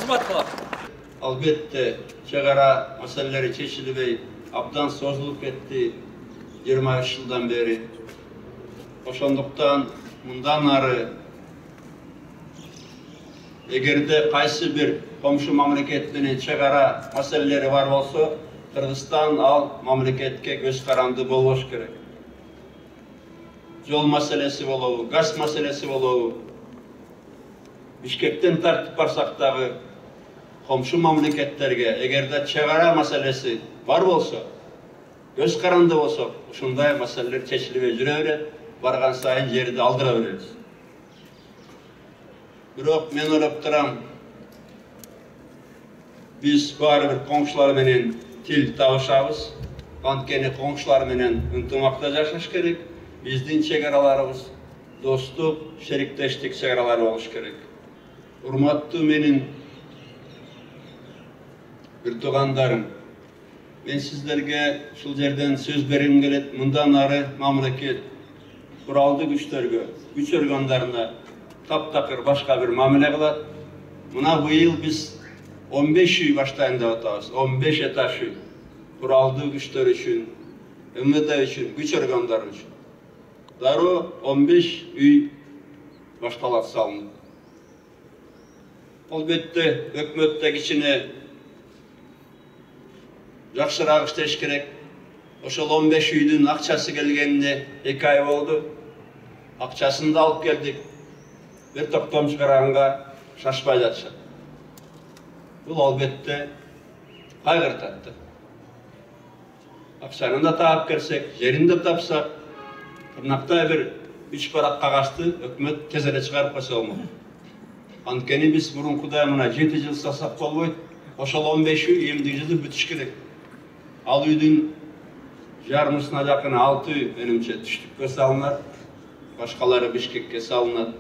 кызмат кылат. Албетте, чегара маселелери чечилбей, абдан созулуп кетти 23 жылдан бери. Ошондуктан мындан ары эгерде кайсы бир комшу мамлекет менен чегара маселелери бар болсо, Кыргызстан ал мамлекетке көз каранды болбош керек. Жол маселеси болобу, газ маселеси болобу, Бишкектен тартып барсак дагы комшу мамлекеттерге эгерде чегара маселеси бар болсо, көз каранды болсо, ушундай маселелер чечилбей жүрө берет, барган сайын жерди алдыра беребиз. Бирок мен ойлоп турам, биз баары бир коңшулар менен тил табышабыз, анткени коңшулар менен ынтымакта жашаш керек. Биздин чегараларыбыз достук, шериктештик чегаралары болуш керек. Урматтуу менин бир туугандарым, мен сиздерге ушул жерден сөз бергим келет. Мындан ары мамлекет куралдуу күчтөргө, күч органдарына таптакыр башка бир мамиле кылат. Мына быйыл биз 15 үй баштайын деп атабыз. 15 этаж үй. Куралдуу күчтөр үчүн, МВД үчүн, күч органдары үчүн. Дароо 15 үй башталат салынып. Албетте, өкмөттө кичине жакшыраак иштеш керек. Ошол 15 үйдүн акчасы келгенине 2 ай болду. Акчасын да алып келдик. Бир токтом чыгарганга шашпай жатышат. Бул албетте кайгыртат. Акчаны да таап келсек, жерин да тапсак, тырнактай бир 3 парак кагазды өкмөт тез эле чыгарып койсо болмок. Анткени биз мурункудай мына 7 жыл сасак болбойт. Ошол 15 үй эмдиги жылы бүтүш керек. Ал үйдүн жарымысына жакын 6 үй менимче түштүккө салынат, башкалары Бишкекке салынат.